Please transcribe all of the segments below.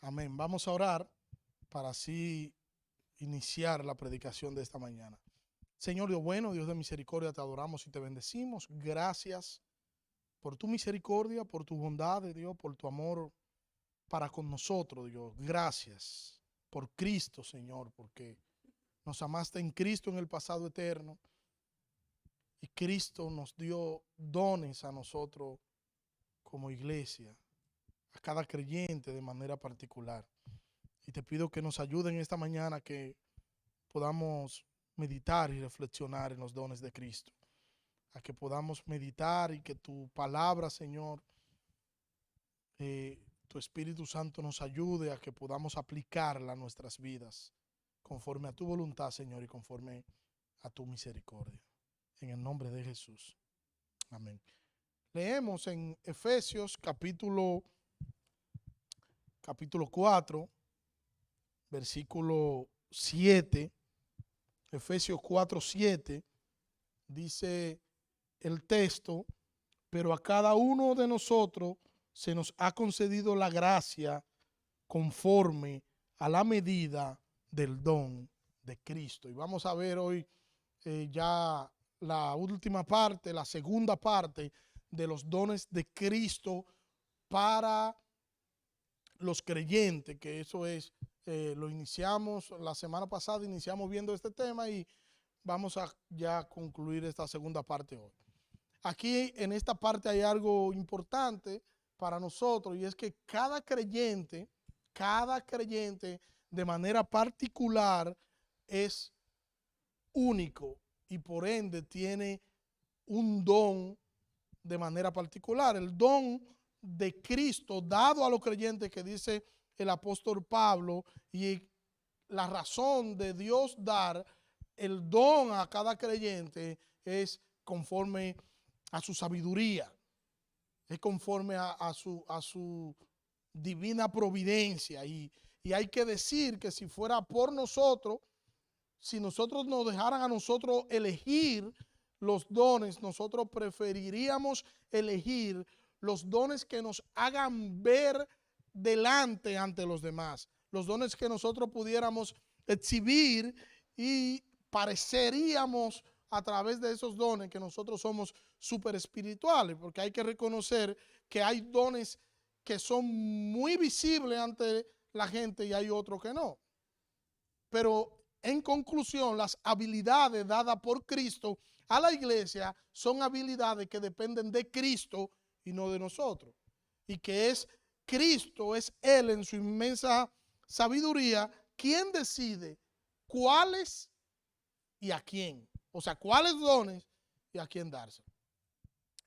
Amén. Vamos a orar para así iniciar la predicación de esta mañana. Señor Dios bueno, Dios de misericordia, te adoramos y te bendecimos. Gracias por tu misericordia, por tu bondad, Dios, por tu amor para con nosotros, Dios. Gracias por Cristo, Señor, porque nos amaste en Cristo en el pasado eterno y Cristo nos dio dones a nosotros como iglesia, a cada creyente de manera particular. Y te pido que nos ayuden esta mañana, que podamos meditar y reflexionar en los dones de Cristo, a que podamos meditar y que tu palabra, Señor, tu Espíritu Santo nos ayude a que podamos aplicarla a nuestras vidas, conforme a tu voluntad, Señor, y conforme a tu misericordia. En el nombre de Jesús. Amén. Leemos en Efesios capítulo 4, versículo 7. Efesios 4, 7, dice el texto: pero a cada uno de nosotros se nos ha concedido la gracia conforme a la medida del don de Cristo. Y vamos a ver hoy ya la última parte, la segunda parte de los dones de Cristo para los creyentes, que eso es, lo iniciamos la semana pasada, iniciamos viendo este tema y vamos a ya concluir esta segunda parte hoy. Aquí en esta parte hay algo importante para nosotros, y es que cada creyente de manera particular es único y por ende tiene un don de manera particular. El don de Cristo dado a los creyentes, que dice el apóstol Pablo, y la razón de Dios dar el don a cada creyente es conforme a su sabiduría, es conforme a su divina providencia. Y hay que decir que si fuera por nosotros, si nosotros nos dejaran a nosotros elegir los dones, nosotros preferiríamos elegir los dones que nos hagan ver delante ante los demás, los dones que nosotros pudiéramos exhibir y pareceríamos a través de esos dones que nosotros somos súper espirituales, porque hay que reconocer que hay dones que son muy visibles ante la gente y hay otros que no. Pero en conclusión, las habilidades dadas por Cristo a la iglesia son habilidades que dependen de Cristo y no de nosotros. Y que es Cristo, es Él en su inmensa sabiduría quien decide cuáles y a quién. O sea, cuáles dones y a quién darse.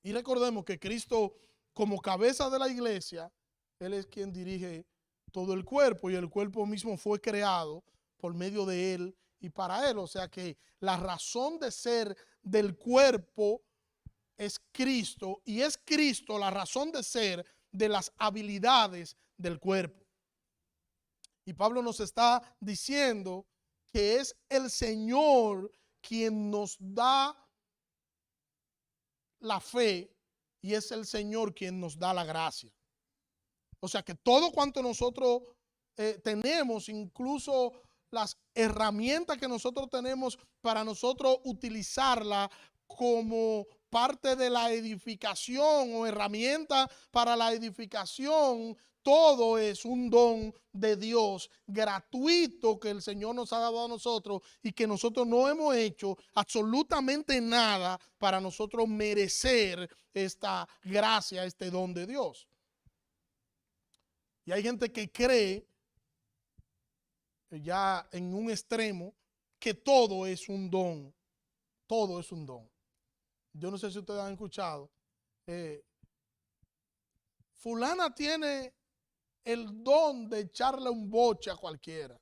Y recordemos que Cristo, como cabeza de la iglesia, Él es quien dirige todo el cuerpo, y el cuerpo mismo fue creado por medio de Él y para Él. O sea que la razón de ser del cuerpo es Cristo, y es Cristo la razón de ser de las habilidades del cuerpo. Y Pablo nos está diciendo que es el Señor quien nos da la fe y es el Señor quien nos da la gracia. O sea que todo cuanto nosotros tenemos, incluso las herramientas que nosotros tenemos para nosotros utilizarla como parte de la edificación o herramienta para la edificación, todo es un don de Dios gratuito que el Señor nos ha dado a nosotros, y que nosotros no hemos hecho absolutamente nada para nosotros merecer esta gracia, este don de Dios. Y hay gente que cree ya en un extremo que todo es un don. Todo es un don. Yo no sé si ustedes han escuchado. Fulana tiene el don de echarle un boche a cualquiera.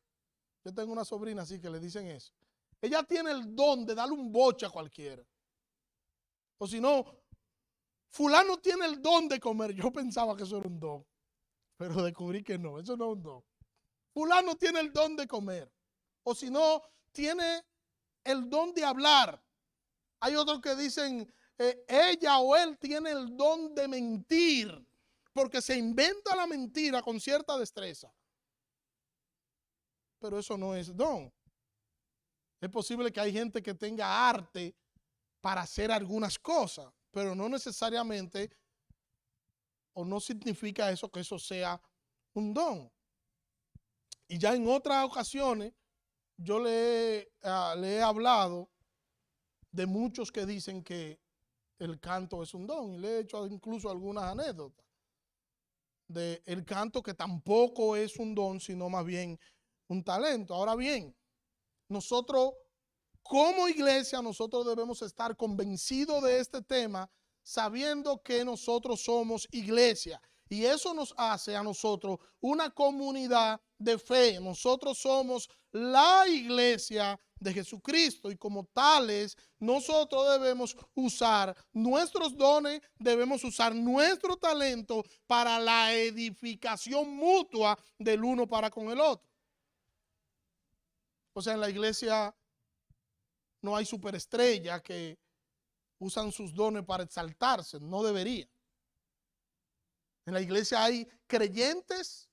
Yo tengo una sobrina así que le dicen eso. Ella tiene el don de darle un boche a cualquiera. O si no, fulano tiene el don de comer. Yo pensaba que eso era un don, pero descubrí que no, eso no es un don. Fulano tiene el don de comer. O si no, tiene el don de hablar. Hay otros que dicen, ella o él tiene el don de mentir, porque se inventa la mentira con cierta destreza. pero eso no es don. Es posible que hay gente que tenga arte para hacer algunas cosas, pero no necesariamente, o no significa eso que eso sea un don. Y ya en otras ocasiones yo le he hablado de muchos que dicen que el canto es un don, y le he hecho incluso algunas anécdotas de el canto, que tampoco es un don, sino más bien un talento. Ahora bien, nosotros como iglesia, nosotros debemos estar convencidos de este tema, sabiendo que nosotros somos iglesia. Y eso nos hace a nosotros una comunidad de fe. Nosotros somos la iglesia de Jesucristo, y como tales nosotros debemos usar nuestros dones, debemos usar nuestro talento para la edificación mutua del uno para con el otro. O sea, en la iglesia no hay superestrellas que usan sus dones para exaltarse, no debería. En la iglesia hay creyentes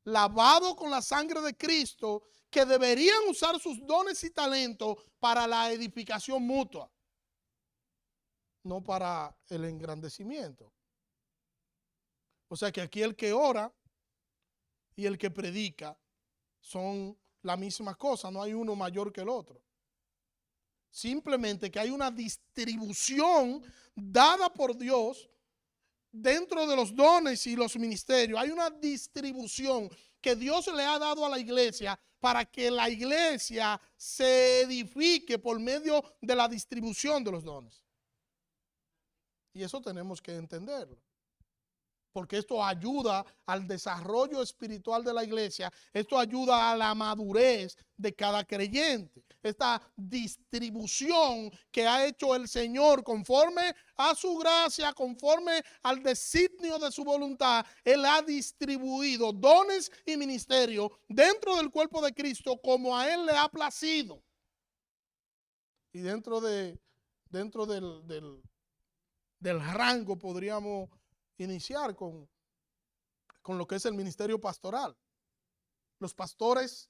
lavados con la sangre de Cristo que deberían usar sus dones y talentos para la edificación mutua, no para el engrandecimiento. O sea que aquí el que ora y el que predica son la misma cosa, no hay uno mayor que el otro. Simplemente que hay una distribución dada por Dios dentro de los dones y los ministerios. Hay una distribución que Dios le ha dado a la iglesia para que la iglesia se edifique por medio de la distribución de los dones. Y eso tenemos que entenderlo, porque esto ayuda al desarrollo espiritual de la iglesia, esto ayuda a la madurez de cada creyente. Esta distribución que ha hecho el Señor conforme a su gracia, conforme al designio de su voluntad, Él ha distribuido dones y ministerios dentro del cuerpo de Cristo como a Él le ha placido. Y dentro del rango podríamos iniciar con lo que es el ministerio pastoral. Los pastores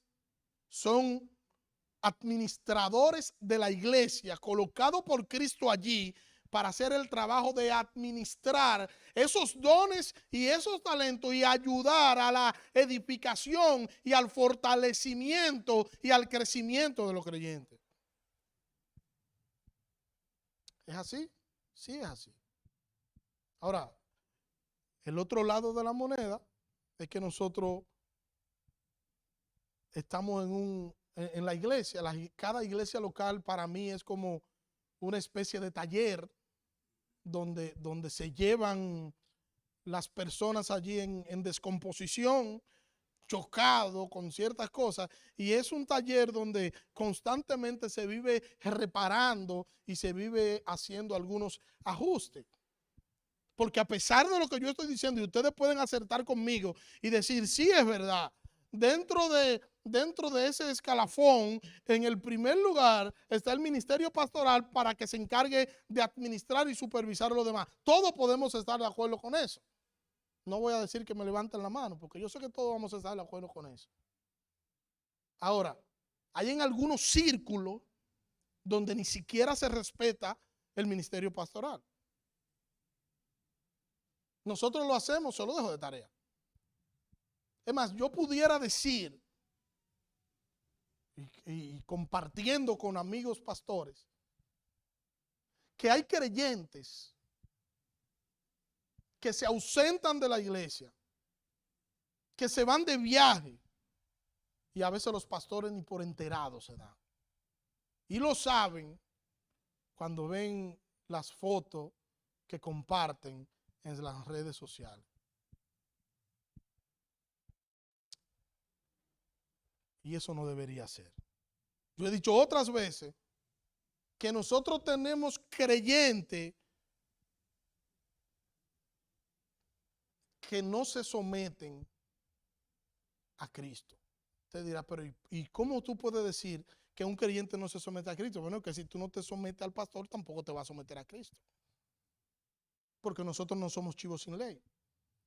son administradores de la iglesia, colocados por Cristo allí para hacer el trabajo de administrar esos dones y esos talentos y ayudar a la edificación y al fortalecimiento y al crecimiento de los creyentes. ¿Es así? Sí, es así. Ahora, el otro lado de la moneda es que nosotros estamos en la iglesia. Cada iglesia local para mí es como una especie de taller donde se llevan las personas allí en descomposición, chocado con ciertas cosas, y es un taller donde constantemente se vive reparando y se vive haciendo algunos ajustes. Porque a pesar de lo que yo estoy diciendo, y ustedes pueden acertar conmigo y decir, sí, es verdad, dentro de ese escalafón, en el primer lugar está el ministerio pastoral para que se encargue de administrar y supervisar lo demás. Todos podemos estar de acuerdo con eso. No voy a decir que me levanten la mano, porque yo sé que todos vamos a estar de acuerdo con eso. Ahora, hay en algunos círculos donde ni siquiera se respeta el ministerio pastoral. Nosotros lo hacemos, se lo dejo de tarea. Es más, yo pudiera decir, y compartiendo con amigos pastores, que hay creyentes que se ausentan de la iglesia, que se van de viaje, y a veces los pastores ni por enterados se dan. Y lo saben cuando ven las fotos que comparten en las redes sociales. Y eso no debería ser. Yo he dicho otras veces que nosotros tenemos creyentes que no se someten a Cristo. Usted dirá, pero ¿y cómo tú puedes decir que un creyente no se somete a Cristo? Bueno, que si tú no te sometes al pastor, tampoco te vas a someter a Cristo. Porque nosotros no somos chivos sin ley.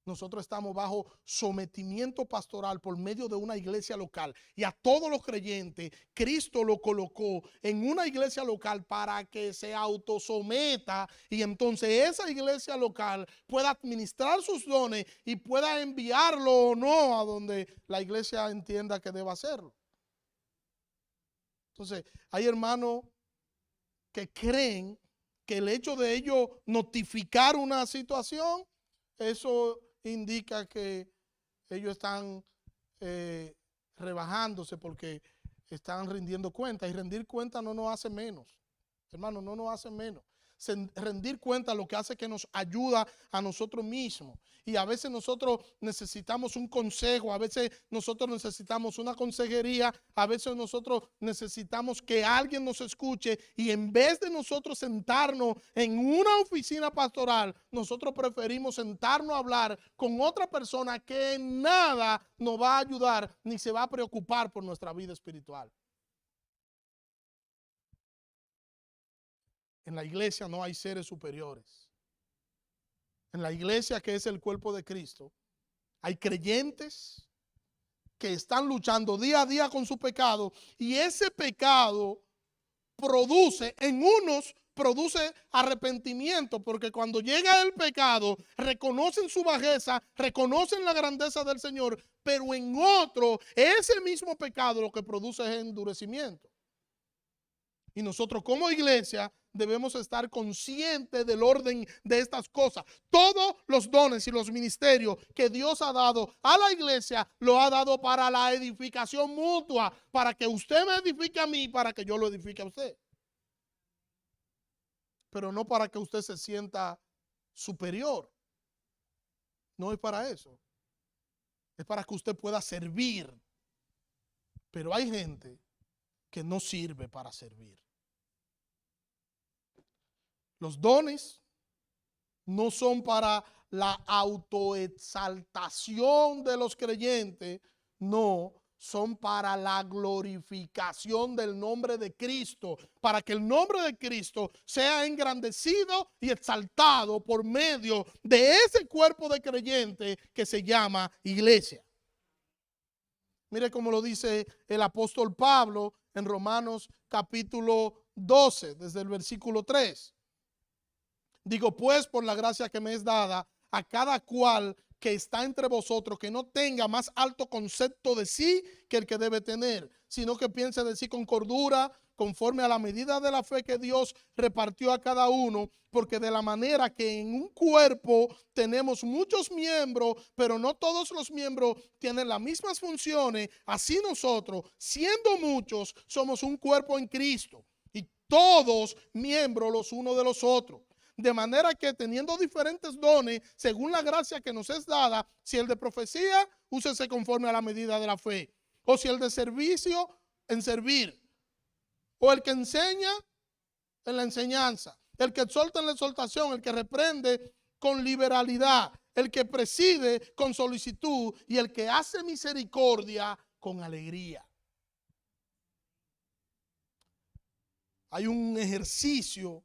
Nosotros estamos bajo sometimiento pastoral por medio de una iglesia local. Y a todos los creyentes, Cristo lo colocó en una iglesia local para que se autosometa y entonces esa iglesia local pueda administrar sus dones y pueda enviarlo o no a donde la iglesia entienda que deba hacerlo. Entonces, hay hermanos que creen que el hecho de ellos notificar una situación, eso indica que ellos están rebajándose porque están rindiendo cuenta. Y rendir cuenta no nos hace menos. Hermano, no nos hace menos. Rendir cuenta lo que hace que nos ayuda a nosotros mismos. Y a veces nosotros necesitamos un consejo, a veces nosotros necesitamos una consejería, a veces nosotros necesitamos que alguien nos escuche y en vez de nosotros sentarnos en una oficina pastoral, nosotros preferimos sentarnos a hablar con otra persona que en nada nos va a ayudar ni se va a preocupar por nuestra vida espiritual. En la iglesia no hay seres superiores. En la iglesia, que es el cuerpo de Cristo, hay creyentes que están luchando día a día con su pecado y ese pecado produce, en unos produce arrepentimiento, porque cuando llega el pecado reconocen su bajeza, reconocen la grandeza del Señor, pero en otro ese mismo pecado lo que produce es endurecimiento. Y nosotros como iglesia debemos estar conscientes del orden de estas cosas. Todos los dones y los ministerios que Dios ha dado a la iglesia, lo ha dado para la edificación mutua, para que usted me edifique a mí, para que yo lo edifique a usted. Pero no para que usted se sienta superior. No es para eso. Es para que usted pueda servir. Pero hay gente que no sirve para servir. Los dones no son para la autoexaltación de los creyentes, no, son para la glorificación del nombre de Cristo, para que el nombre de Cristo sea engrandecido y exaltado por medio de ese cuerpo de creyentes que se llama iglesia. Mire cómo lo dice el apóstol Pablo en Romanos capítulo 12, desde el versículo 3. Digo, pues, por la gracia que me es dada, a cada cual que está entre vosotros, que no tenga más alto concepto de sí que el que debe tener, sino que piense de sí con cordura, conforme a la medida de la fe que Dios repartió a cada uno, porque de la manera que en un cuerpo tenemos muchos miembros, pero no todos los miembros tienen las mismas funciones, así nosotros, siendo muchos, somos un cuerpo en Cristo, y todos miembros los unos de los otros. De manera que teniendo diferentes dones, según la gracia que nos es dada, si el de profecía, úsese conforme a la medida de la fe. O si el de servicio, en servir. O el que enseña, en la enseñanza. El que exhorta en la exhortación. El que reprende con liberalidad. El que preside con solicitud. Y el que hace misericordia con alegría. Hay un ejercicio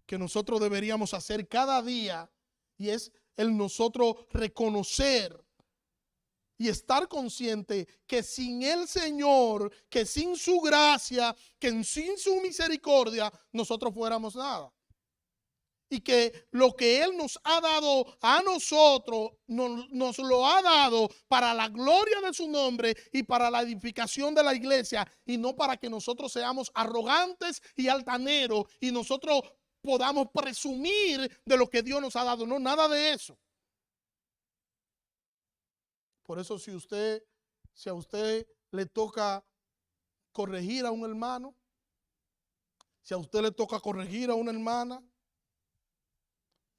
que nosotros deberíamos hacer cada día y es el nosotros reconocer y estar consciente que sin el Señor, que sin su gracia, que sin su misericordia, nosotros fuéramos nada. Y que lo que Él nos ha dado a nosotros, nos lo ha dado para la gloria de su nombre y para la edificación de la iglesia, y no para que nosotros seamos arrogantes y altaneros y nosotros podamos presumir de lo que Dios nos ha dado. No, nada de eso. Por eso si a usted le toca corregir a un hermano, si a usted le toca corregir a una hermana,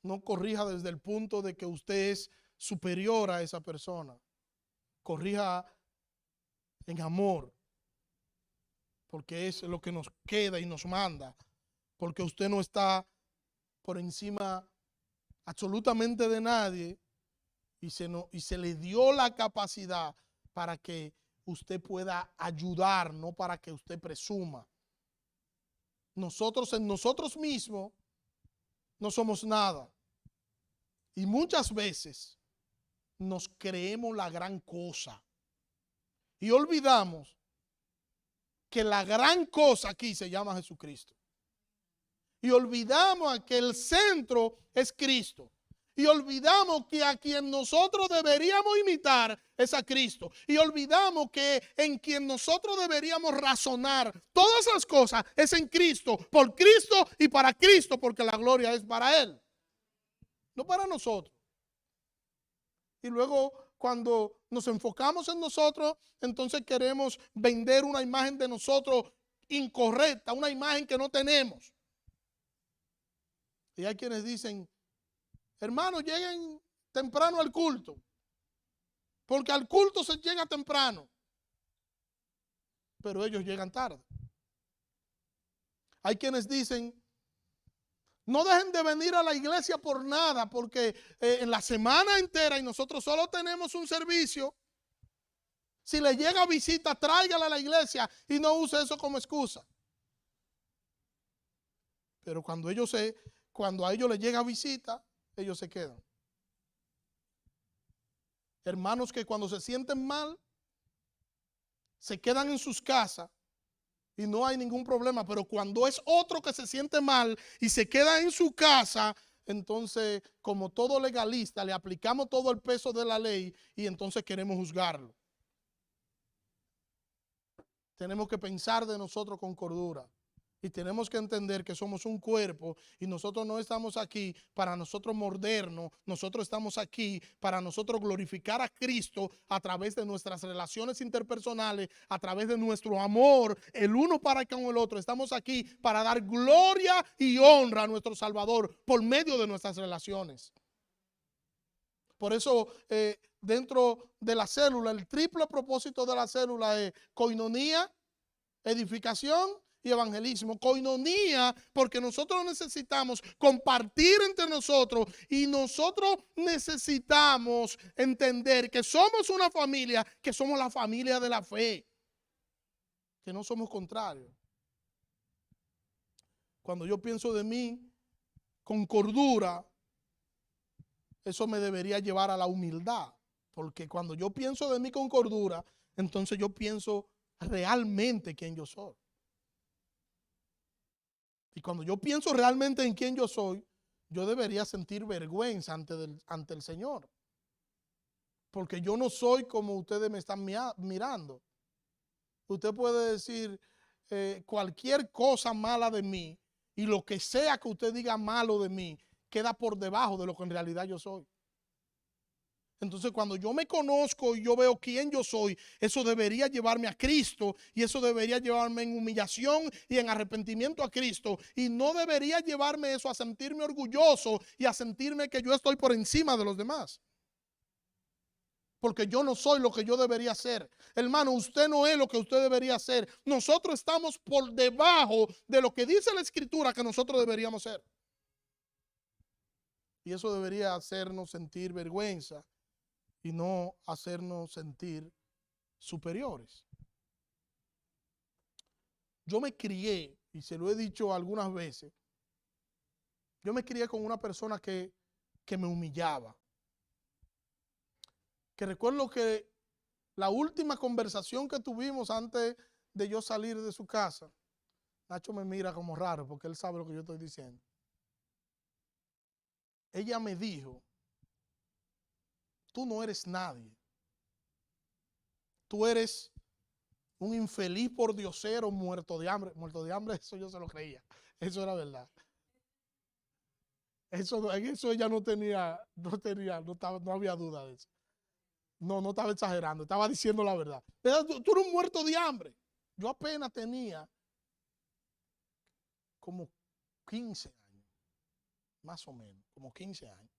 no corrija desde el punto de que usted es superior a esa persona. Corrija en amor, porque es lo que nos queda y nos manda. Porque usted no está por encima absolutamente de nadie y se le dio la capacidad para que usted pueda ayudar, no para que usted presuma. Nosotros en nosotros mismos no somos nada. Y muchas veces nos creemos la gran cosa y olvidamos que la gran cosa aquí se llama Jesucristo. Y olvidamos que el centro es Cristo. Y olvidamos que a quien nosotros deberíamos imitar es a Cristo. Y olvidamos que en quien nosotros deberíamos razonar todas las cosas es en Cristo, por Cristo y para Cristo, porque la gloria es para Él, no para nosotros. Y luego cuando nos enfocamos en nosotros, entonces queremos vender una imagen de nosotros incorrecta, una imagen que no tenemos. Y hay quienes dicen, hermanos, lleguen temprano al culto, porque al culto se llega temprano, pero ellos llegan tarde. Hay quienes dicen, no dejen de venir a la iglesia por nada, porque en la semana entera y nosotros solo tenemos un servicio. Si le llega visita, tráigala a la iglesia y no use eso como excusa. Pero cuando a ellos les llega visita, ellos se quedan. Hermanos que cuando se sienten mal, se quedan en sus casas y no hay ningún problema, pero cuando es otro que se siente mal y se queda en su casa, entonces, como todo legalista, le aplicamos todo el peso de la ley y entonces queremos juzgarlo. Tenemos que pensar de nosotros con cordura y tenemos que entender que somos un cuerpo y nosotros no estamos aquí para nosotros mordernos, nosotros estamos aquí para nosotros glorificar a Cristo a través de nuestras relaciones interpersonales, a través de nuestro amor el uno para con el otro. Estamos aquí para dar gloria y honra a nuestro Salvador por medio de nuestras relaciones. Por eso dentro de la célula, el triple propósito de la célula es coinonía, edificación y evangelismo. Coinonía, porque nosotros necesitamos compartir entre nosotros y nosotros necesitamos entender que somos una familia, que somos la familia de la fe, que no somos contrarios. Cuando yo pienso de mí con cordura, eso me debería llevar a la humildad, porque cuando yo pienso de mí con cordura, entonces yo pienso realmente quién yo soy. Y cuando yo pienso realmente en quién yo soy, yo debería sentir vergüenza ante el Señor. Porque yo no soy como ustedes me están mirando. Usted puede decir cualquier cosa mala de mí y lo que sea que usted diga malo de mí queda por debajo de lo que en realidad yo soy. Entonces, cuando yo me conozco y yo veo quién yo soy, eso debería llevarme a Cristo y eso debería llevarme en humillación y en arrepentimiento a Cristo. Y no debería llevarme eso a sentirme orgulloso y a sentirme que yo estoy por encima de los demás. Porque yo no soy lo que yo debería ser. Hermano, usted no es lo que usted debería ser. Nosotros estamos por debajo de lo que dice la Escritura que nosotros deberíamos ser. Y eso debería hacernos sentir vergüenza y no hacernos sentir superiores. Yo me crié, y se lo he dicho algunas veces, yo me crié con una persona que me humillaba. Que recuerdo que la última conversación que tuvimos antes de yo salir de su casa, Nacho me mira como raro porque él sabe lo que yo estoy diciendo. Ella me dijo, tú no eres nadie. Tú eres un infeliz pordiosero muerto de hambre. Muerto de hambre, eso yo se lo creía. Eso era verdad. En eso ella no había duda de eso. No estaba exagerando, estaba diciendo la verdad. Tú eres un muerto de hambre. Yo apenas tenía como 15 años, más o menos, como 15 años.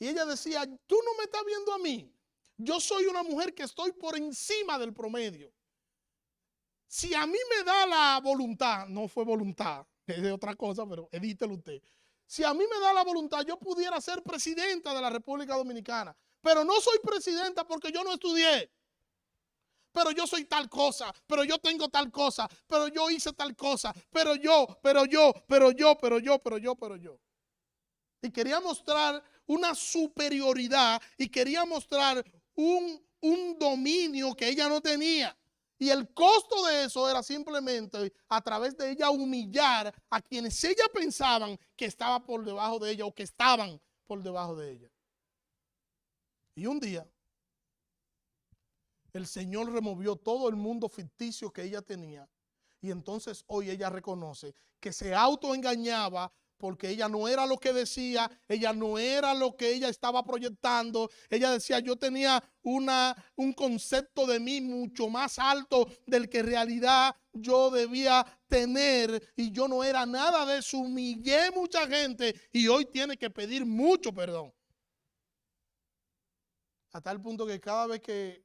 Y ella decía, tú no me estás viendo a mí. Yo soy una mujer que estoy por encima del promedio. Si a mí me da la voluntad, no fue voluntad, es de otra cosa, pero edítelo usted. Si a mí me da la voluntad, yo pudiera ser presidenta de la República Dominicana. Pero no soy presidenta porque yo no estudié. Pero yo soy tal cosa, pero yo tengo tal cosa, pero yo hice tal cosa, pero yo. Y quería mostrar una superioridad y quería mostrar un dominio que ella no tenía. Y el costo de eso era simplemente a través de ella humillar a quienes ella pensaban que estaba por debajo de ella o que estaban por debajo de ella. Y un día, el Señor removió todo el mundo ficticio que ella tenía. Y entonces hoy ella reconoce que se autoengañaba porque ella no era lo que decía, ella no era lo que ella estaba proyectando. Ella decía, yo tenía un concepto de mí mucho más alto del que en realidad yo debía tener y yo no era nada de eso. Humillé mucha gente y hoy tiene que pedir mucho perdón. A tal punto que cada vez que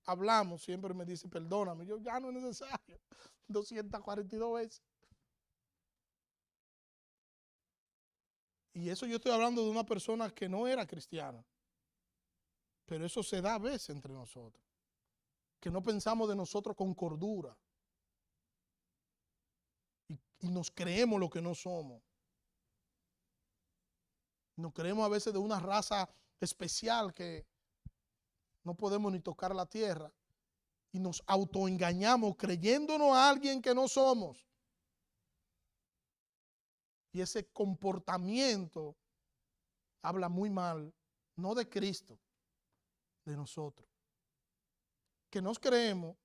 hablamos siempre me dice, perdóname. Yo, ya no es necesario. 242 veces. Y eso yo estoy hablando de una persona que no era cristiana. Pero eso se da a veces entre nosotros. Que no pensamos de nosotros con cordura. Y nos creemos lo que no somos. Nos creemos a veces de una raza especial que no podemos ni tocar la tierra. Y nos autoengañamos creyéndonos a alguien que no somos. Y ese comportamiento habla muy mal, no de Cristo, de nosotros. Que nos creemos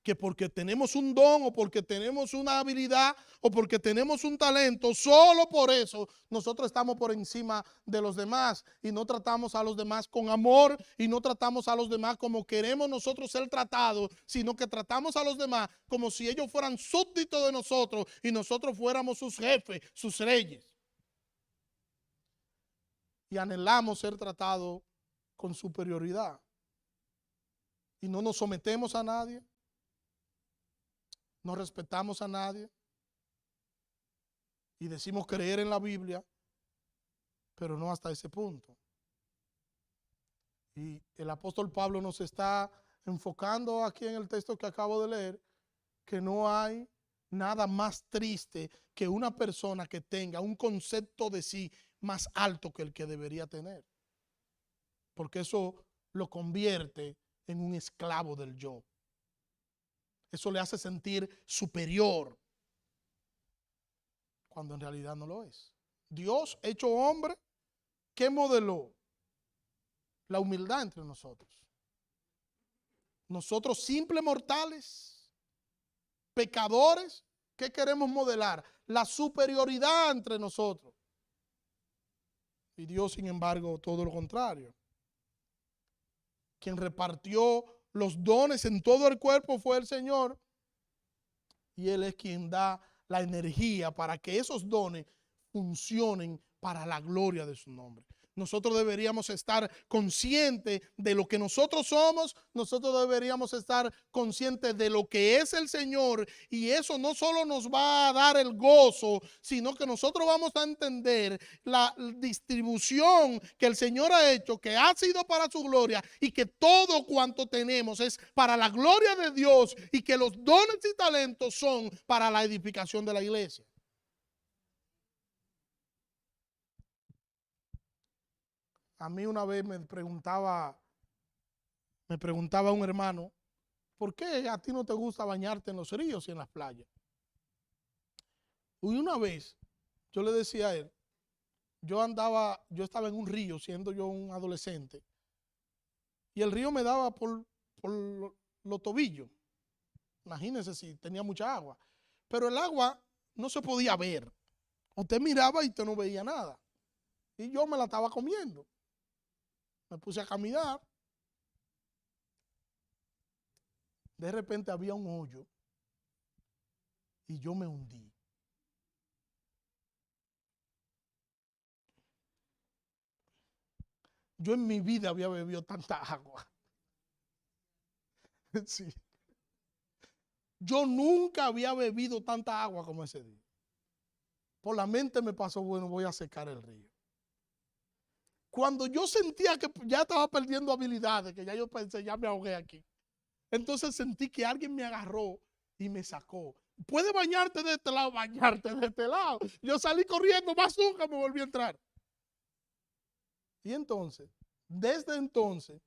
que porque tenemos un don o porque tenemos una habilidad o porque tenemos un talento, solo por eso nosotros estamos por encima de los demás y no tratamos a los demás con amor y no tratamos a los demás como queremos nosotros ser tratados, sino que tratamos a los demás como si ellos fueran súbditos de nosotros y nosotros fuéramos sus jefes, sus reyes. Y anhelamos ser tratados con superioridad y no nos sometemos a nadie. No respetamos a nadie y decimos creer en la Biblia, pero no hasta ese punto. Y el apóstol Pablo nos está enfocando aquí en el texto que acabo de leer, que no hay nada más triste que una persona que tenga un concepto de sí más alto que el que debería tener. Porque eso lo convierte en un esclavo del yo. Eso le hace sentir superior cuando en realidad no lo es. Dios hecho hombre, ¿qué modeló? La humildad entre nosotros. Nosotros simples mortales, pecadores, ¿qué queremos modelar? La superioridad entre nosotros. Y Dios, sin embargo, todo lo contrario. Quien repartió los dones en todo el cuerpo fue el Señor. Y Él es quien da la energía para que esos dones funcionen para la gloria de su nombre. Nosotros deberíamos estar conscientes de lo que nosotros somos, nosotros deberíamos estar conscientes de lo que es el Señor y eso no solo nos va a dar el gozo, sino que nosotros vamos a entender la distribución que el Señor ha hecho, que ha sido para su gloria y que todo cuanto tenemos es para la gloria de Dios y que los dones y talentos son para la edificación de la iglesia. A mí una vez me preguntaba un hermano, ¿por qué a ti no te gusta bañarte en los ríos y en las playas? Y una vez yo le decía a él, yo estaba en un río siendo yo un adolescente y el río me daba por los tobillos. Imagínense si tenía mucha agua. Pero el agua no se podía ver. Usted miraba y usted no veía nada. Y yo me la estaba comiendo. Me puse a caminar. De repente había un hoyo y yo me hundí. Yo en mi vida había bebido tanta agua. Sí. Yo nunca había bebido tanta agua como ese día. Por la mente me pasó, bueno, voy a secar el río. Cuando yo sentía que ya estaba perdiendo habilidades, que ya yo pensé, ya me ahogué aquí. Entonces sentí que alguien me agarró y me sacó. ¿Puedes bañarte de este lado? Bañarte de este lado. Yo salí corriendo, más nunca me volví a entrar. Y entonces, desde entonces,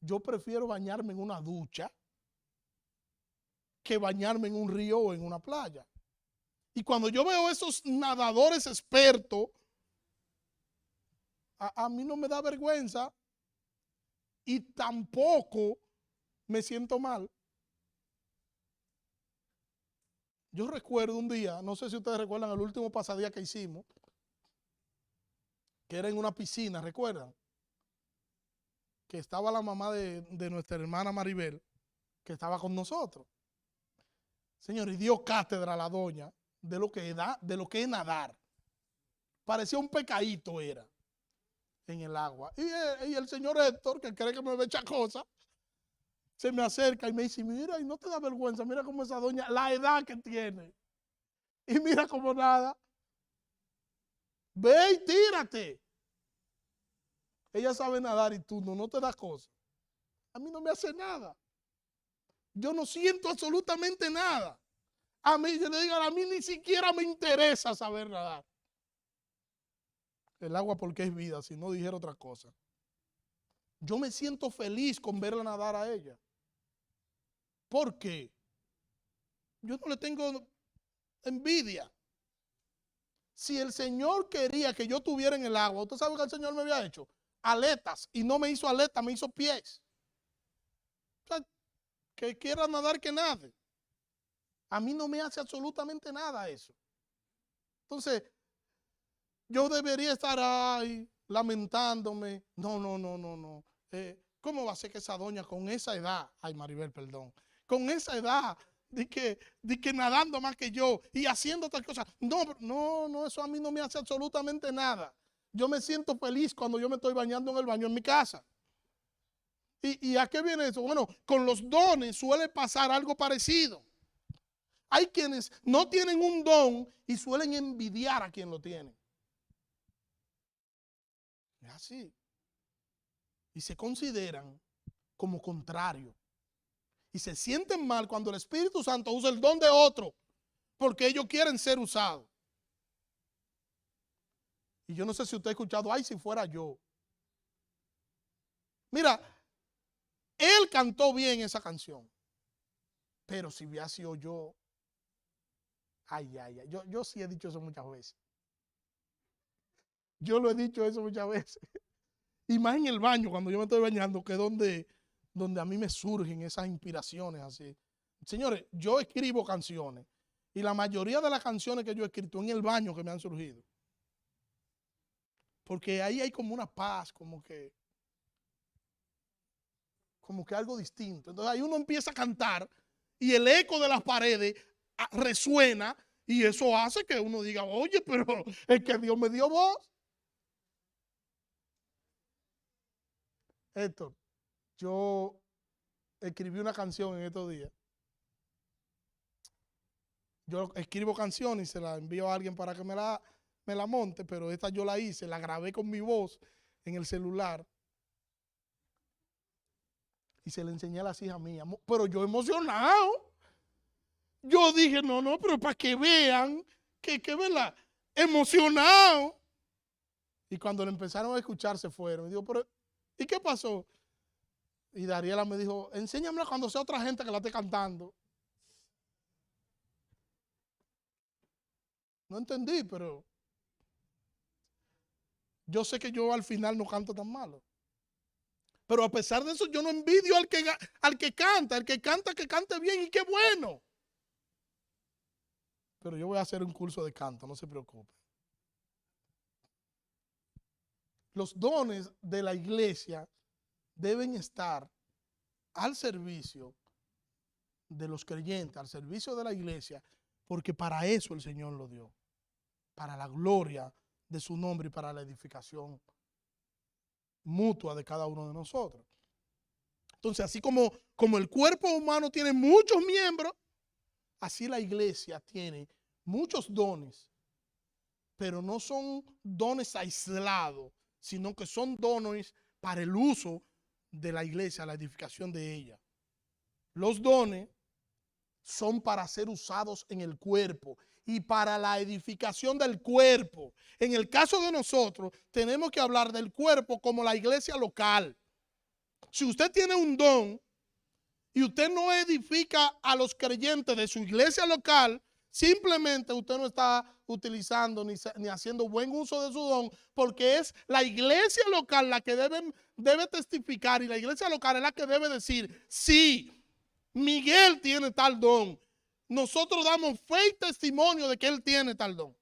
yo prefiero bañarme en una ducha que bañarme en un río o en una playa. Y cuando yo veo esos nadadores expertos, a mí no me da vergüenza y tampoco me siento mal. Yo recuerdo un día, no sé si ustedes recuerdan el último pasadía que hicimos, que era en una piscina, ¿recuerdan? Que estaba la mamá de nuestra hermana Maribel, que estaba con nosotros. Señor, y dio cátedra a la doña de lo que es nadar. Parecía un pecadito era en el agua. Y el señor Héctor, que cree que me va a echar cosas, se me acerca y me dice, mira, y no te da vergüenza, mira cómo esa doña, la edad que tiene. Y mira cómo nada. Ve y tírate. Ella sabe nadar y tú no te das cosas. A mí no me hace nada. Yo no siento absolutamente nada. A mí, yo le digo, a mí ni siquiera me interesa saber nadar. El agua porque es vida, si no dijera otra cosa. Yo me siento feliz con verla nadar a ella. ¿Por qué? Yo no le tengo envidia. Si el Señor quería que yo estuviera en el agua, ¿usted sabe que el Señor me había hecho? Aletas, y no me hizo aletas, me hizo pies. O sea, que quiera nadar, que nade. A mí no me hace absolutamente nada eso. Entonces, yo debería estar ahí lamentándome. No. ¿Cómo va a ser que esa doña con esa edad, ay Maribel, perdón, con esa edad, de que nadando más que yo y haciendo otras cosas? No, eso a mí no me hace absolutamente nada. Yo me siento feliz cuando yo me estoy bañando en el baño en mi casa. ¿Y a qué viene eso? Bueno, con los dones suele pasar algo parecido. Hay quienes no tienen un don y suelen envidiar a quien lo tiene. Es así. Y se consideran como contrarios. Y se sienten mal cuando el Espíritu Santo usa el don de otro, porque ellos quieren ser usados. Y yo no sé si usted ha escuchado, ay, si fuera yo. Mira, él cantó bien esa canción, pero si hubiera sido yo, ay. Yo sí he dicho eso muchas veces. Yo lo he dicho eso muchas veces. Y más en el baño, cuando yo me estoy bañando, que es donde a mí me surgen esas inspiraciones así. Señores, yo escribo canciones y la mayoría de las canciones que yo he escrito en el baño que me han surgido. Porque ahí hay como una paz, como que algo distinto. Entonces ahí uno empieza a cantar y el eco de las paredes resuena y eso hace que uno diga, oye, pero es que Dios me dio voz. Héctor, yo escribí una canción en estos días. Yo escribo canciones y se la envío a alguien para que me la monte, pero esta yo la hice, la grabé con mi voz en el celular y se la enseñé a las hijas mías. Pero yo emocionado. Yo dije, no, pero para que vean que ¿verdad? Emocionado. Y cuando le empezaron a escuchar se fueron. Y digo, pero ¿y qué pasó? Y Dariela me dijo, enséñamela cuando sea otra gente que la esté cantando. No entendí, pero yo sé que yo al final no canto tan malo. Pero a pesar de eso, yo no envidio al que canta. Que cante bien y qué bueno. Pero yo voy a hacer un curso de canto, no se preocupe. Los dones de la iglesia deben estar al servicio de los creyentes, al servicio de la iglesia, porque para eso el Señor lo dio. Para la gloria de su nombre y para la edificación mutua de cada uno de nosotros. Entonces, así como el cuerpo humano tiene muchos miembros, así la iglesia tiene muchos dones, pero no son dones aislados, sino que son dones para el uso de la iglesia, la edificación de ella. Los dones son para ser usados en el cuerpo y para la edificación del cuerpo. En el caso de nosotros, tenemos que hablar del cuerpo como la iglesia local. Si usted tiene un don y usted no edifica a los creyentes de su iglesia local, simplemente usted no está utilizando ni haciendo buen uso de su don, porque es la iglesia local la que debe testificar, y la iglesia local es la que debe decir: sí, Miguel tiene tal don. Nosotros damos fe y testimonio de que él tiene tal don.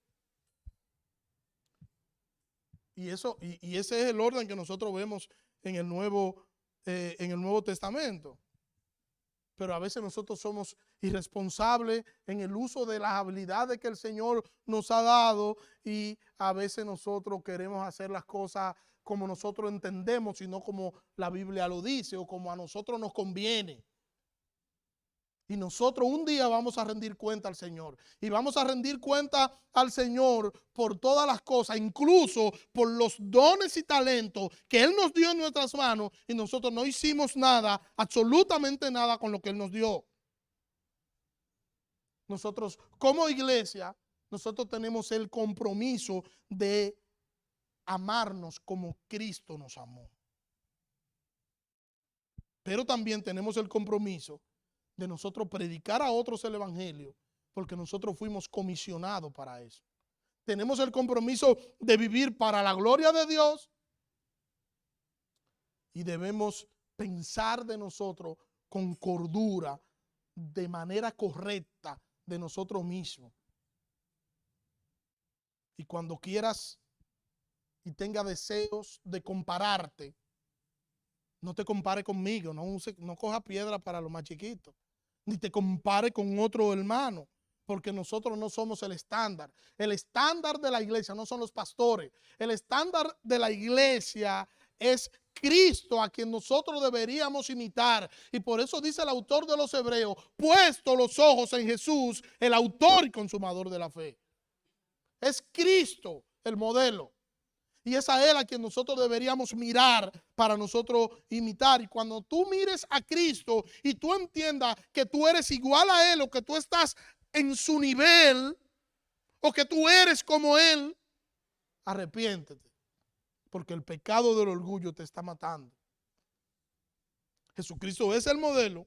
Y ese es el orden que nosotros vemos en el Nuevo Testamento. Pero a veces nosotros somos irresponsables en el uso de las habilidades que el Señor nos ha dado, y a veces nosotros queremos hacer las cosas como nosotros entendemos y no como la Biblia lo dice o como a nosotros nos conviene. Y nosotros un día vamos a rendir cuenta al Señor. Y vamos a rendir cuenta al Señor por todas las cosas, incluso por los dones y talentos que Él nos dio en nuestras manos, y nosotros no hicimos nada, absolutamente nada con lo que Él nos dio. Nosotros como iglesia, nosotros tenemos el compromiso de amarnos como Cristo nos amó. Pero también tenemos el compromiso de nosotros predicar a otros el evangelio, porque nosotros fuimos comisionados para eso. Tenemos el compromiso de vivir para la gloria de Dios, y debemos pensar de nosotros con cordura, de manera correcta de nosotros mismos. Y cuando quieras y tenga deseos de compararte, no te compare conmigo, no coja piedra para los más chiquitos, ni te compare con otro hermano, porque nosotros no somos el estándar. El estándar de la iglesia no son los pastores. El estándar de la iglesia es Cristo, a quien nosotros deberíamos imitar. Y por eso dice el autor de los Hebreos: puesto los ojos en Jesús, el autor y consumador de la fe. Es Cristo el modelo. Y es a Él a quien nosotros deberíamos mirar para nosotros imitar. Y cuando tú mires a Cristo y tú entiendas que tú eres igual a Él, o que tú estás en su nivel, o que tú eres como Él, arrepiéntete, porque el pecado del orgullo te está matando. Jesucristo es el modelo,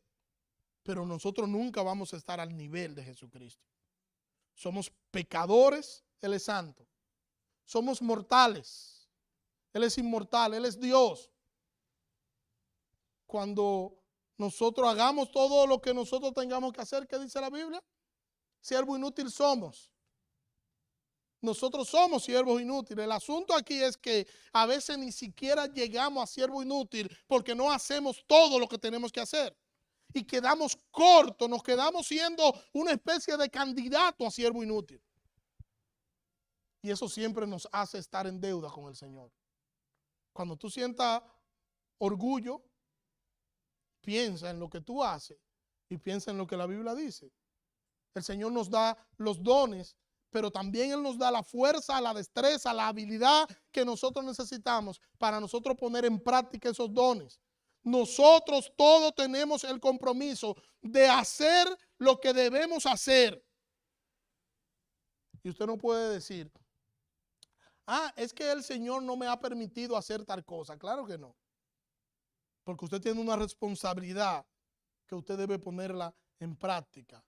pero nosotros nunca vamos a estar al nivel de Jesucristo. Somos pecadores, Él es santo. Somos mortales, Él es inmortal, Él es Dios. Cuando nosotros hagamos todo lo que nosotros tengamos que hacer, ¿qué dice la Biblia? Siervo inútil somos. Nosotros somos siervos inútiles. El asunto aquí es que a veces ni siquiera llegamos a siervo inútil porque no hacemos todo lo que tenemos que hacer. Y quedamos cortos, nos quedamos siendo una especie de candidato a siervo inútil. Y eso siempre nos hace estar en deuda con el Señor. Cuando tú sientas orgullo, piensa en lo que tú haces y piensa en lo que la Biblia dice. El Señor nos da los dones, pero también Él nos da la fuerza, la destreza, la habilidad que nosotros necesitamos para nosotros poner en práctica esos dones. Nosotros todos tenemos el compromiso de hacer lo que debemos hacer. Y usted no puede decir: es que el Señor no me ha permitido hacer tal cosa. Claro que no. Porque usted tiene una responsabilidad que usted debe ponerla en práctica.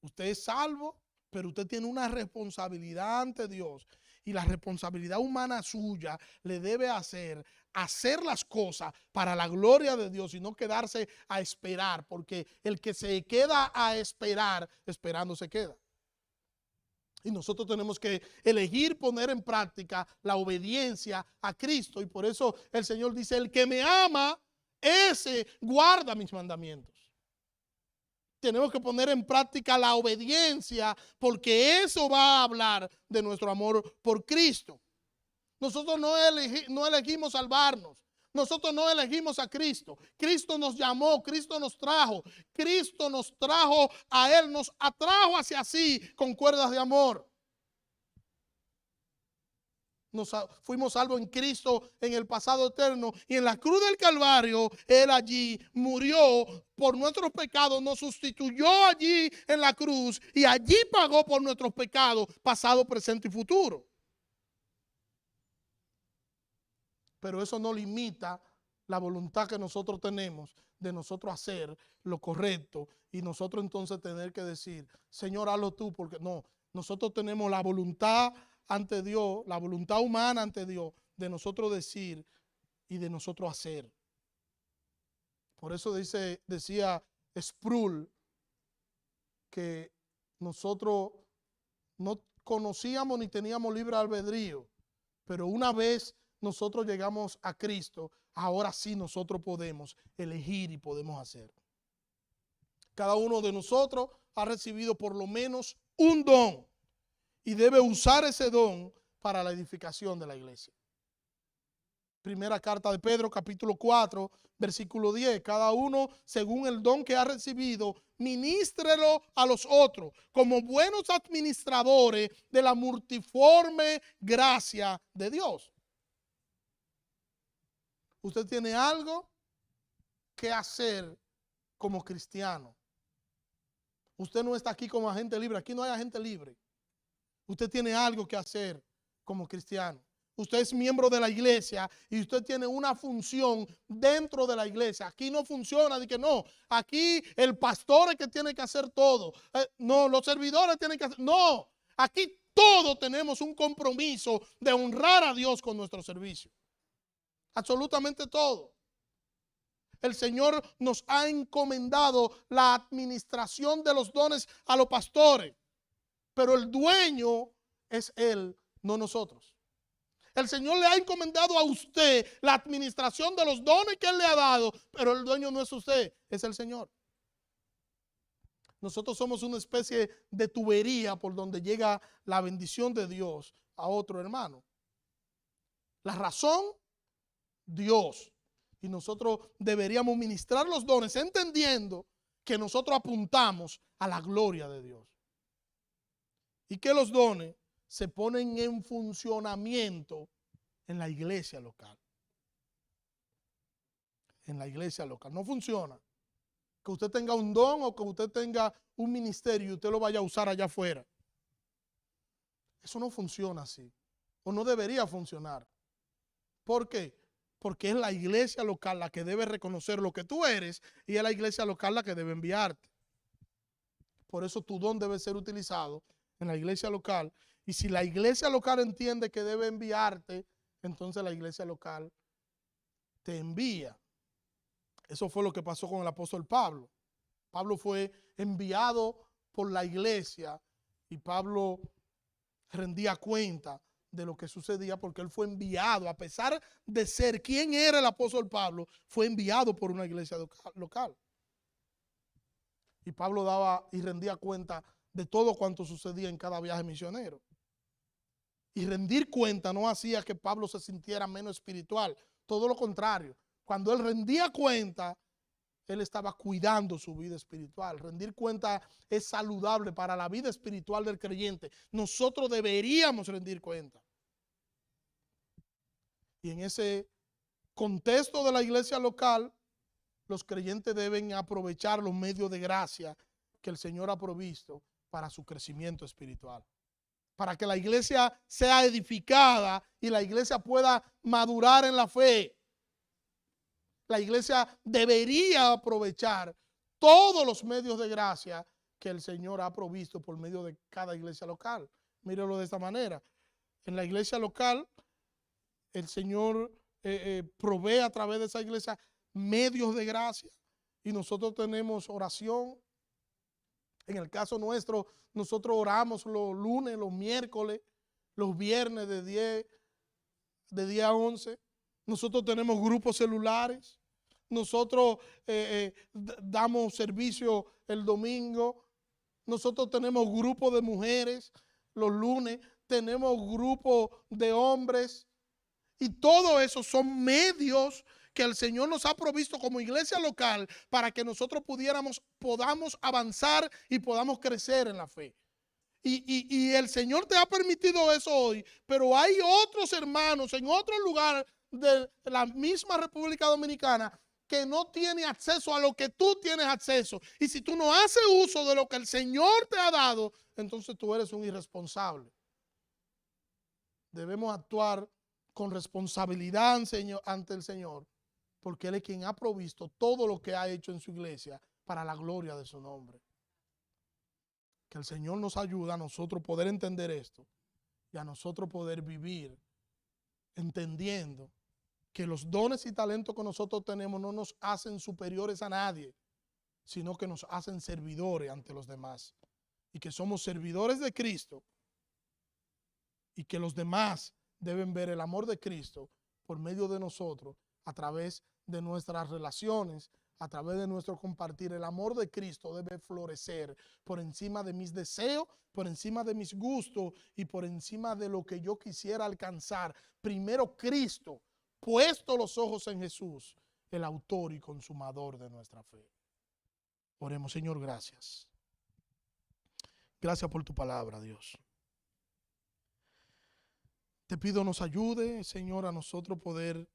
Usted es salvo, pero usted tiene una responsabilidad ante Dios. Y la responsabilidad humana suya le debe hacer las cosas para la gloria de Dios y no quedarse a esperar. Porque el que se queda a esperar, esperando se queda. Y nosotros tenemos que elegir poner en práctica la obediencia a Cristo. Y por eso el Señor dice: el que me ama, ese guarda mis mandamientos. Tenemos que poner en práctica la obediencia, porque eso va a hablar de nuestro amor por Cristo. Nosotros no elegimos salvarnos. Nosotros no elegimos a Cristo. Cristo nos llamó, Cristo nos trajo. Cristo nos trajo a Él, nos atrajo hacia sí con cuerdas de amor. fuimos salvos en Cristo en el pasado eterno. Y en la cruz del Calvario, Él allí murió por nuestros pecados, nos sustituyó allí en la cruz y allí pagó por nuestros pecados, pasado, presente y futuro. Pero eso no limita la voluntad que nosotros tenemos de nosotros hacer lo correcto y nosotros entonces tener que decir, Señor, hazlo tú, porque no, nosotros tenemos la voluntad ante Dios, la voluntad humana ante Dios, de nosotros decir y de nosotros hacer. Por eso decía Sproul que nosotros no conocíamos ni teníamos libre albedrío, pero una vez nosotros llegamos a Cristo, ahora sí nosotros podemos elegir y podemos hacer. Cada uno de nosotros ha recibido por lo menos un don y debe usar ese don para la edificación de la iglesia. Primera carta de Pedro, capítulo 4, versículo 10. Cada uno, según el don que ha recibido, ministrelo a los otros como buenos administradores de la multiforme gracia de Dios. Usted tiene algo que hacer como cristiano. Usted no está aquí como agente libre. Aquí no hay agente libre. Usted tiene algo que hacer como cristiano. Usted es miembro de la iglesia y usted tiene una función dentro de la iglesia. Aquí no funciona de que no. Aquí el pastor es que tiene que hacer todo. No, los servidores tienen que hacer. No, aquí todos tenemos un compromiso de honrar a Dios con nuestro servicio. Absolutamente todo. El Señor nos ha encomendado la administración de los dones a los pastores, pero el dueño es Él, no nosotros. El Señor le ha encomendado a usted la administración de los dones que Él le ha dado, pero el dueño no es usted, es el Señor. Nosotros somos una especie de tubería por donde llega la bendición de Dios a otro hermano. La razón, Dios. Y nosotros deberíamos ministrar los dones entendiendo que nosotros apuntamos a la gloria de Dios. Y que los dones se ponen en funcionamiento en la iglesia local. En la iglesia local. No funciona que usted tenga un don o que usted tenga un ministerio y usted lo vaya a usar allá afuera. Eso no funciona así. O no debería funcionar. ¿Por qué? Porque es la iglesia local la que debe reconocer lo que tú eres y es la iglesia local la que debe enviarte. Por eso tu don debe ser utilizado en la iglesia local. Y si la iglesia local entiende que debe enviarte, entonces la iglesia local te envía. Eso fue lo que pasó con el apóstol Pablo. Pablo fue enviado por la iglesia y Pablo rendía cuenta de lo que sucedía porque él fue enviado, a pesar de ser quien era el apóstol Pablo, fue enviado por una iglesia local. Y Pablo daba y rendía cuenta de todo cuanto sucedía en cada viaje misionero. Y rendir cuenta no hacía que Pablo se sintiera menos espiritual, todo lo contrario. Cuando él rendía cuenta, él estaba cuidando su vida espiritual. Rendir cuenta es saludable para la vida espiritual del creyente. Nosotros deberíamos rendir cuenta. Y en ese contexto de la iglesia local, los creyentes deben aprovechar los medios de gracia que el Señor ha provisto para su crecimiento espiritual. Para que la iglesia sea edificada y la iglesia pueda madurar en la fe. La iglesia debería aprovechar todos los medios de gracia que el Señor ha provisto por medio de cada iglesia local. Míralo de esta manera. En la iglesia local, el Señor provee a través de esa iglesia medios de gracia y nosotros tenemos oración. En el caso nuestro, nosotros oramos los lunes, los miércoles, los viernes de 10 a 11. Nosotros tenemos grupos celulares. Nosotros damos servicio el domingo. Nosotros tenemos grupos de mujeres los lunes. Tenemos grupos de hombres. Y todo eso son medios que el Señor nos ha provisto como iglesia local para que nosotros podamos avanzar y podamos crecer en la fe. Y el Señor te ha permitido eso hoy, pero hay otros hermanos en otro lugar de la misma República Dominicana que no tiene acceso a lo que tú tienes acceso. Y si tú no haces uso de lo que el Señor te ha dado, entonces tú eres un irresponsable. Debemos actuar con responsabilidad ante el Señor, porque Él es quien ha provisto todo lo que ha hecho en su iglesia para la gloria de su nombre. Que el Señor nos ayude a nosotros poder entender esto y a nosotros poder vivir entendiendo que los dones y talentos que nosotros tenemos no nos hacen superiores a nadie, sino que nos hacen servidores ante los demás. Y que somos servidores de Cristo y que los demás deben ver el amor de Cristo por medio de nosotros, a través de nuestras relaciones, a través de nuestro compartir. El amor de Cristo debe florecer por encima de mis deseos, por encima de mis gustos y por encima de lo que yo quisiera alcanzar. Primero Cristo, puesto los ojos en Jesús, el autor y consumador de nuestra fe. Oremos. Señor, gracias. Gracias por tu palabra, Dios. Te pido nos ayude, Señor, a nosotros poder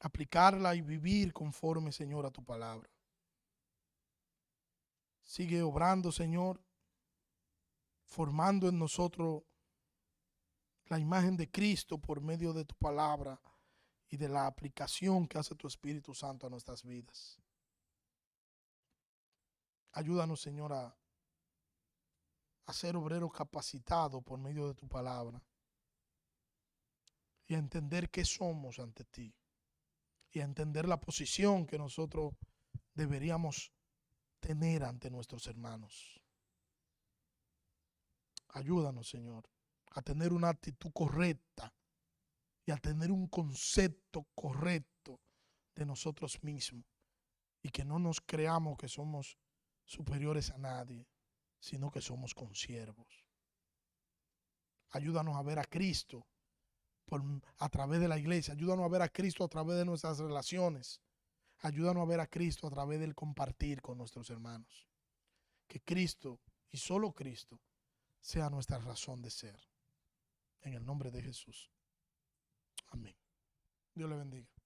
aplicarla y vivir conforme, Señor, a tu palabra. Sigue obrando, Señor, formando en nosotros la imagen de Cristo por medio de tu palabra y de la aplicación que hace tu Espíritu Santo a nuestras vidas. Ayúdanos, Señor, a ser obreros capacitados por medio de tu palabra y a entender qué somos ante ti y a entender la posición que nosotros deberíamos tener ante nuestros hermanos. Ayúdanos, Señor, a tener una actitud correcta y a tener un concepto correcto de nosotros mismos y que no nos creamos que somos superiores a nadie, sino que somos consiervos. Ayúdanos a ver a Cristo a través de la iglesia. Ayúdanos a ver a Cristo a través de nuestras relaciones. Ayúdanos a ver a Cristo a través del compartir con nuestros hermanos. Que Cristo y solo Cristo sea nuestra razón de ser. En el nombre de Jesús. Amén. Dios le bendiga.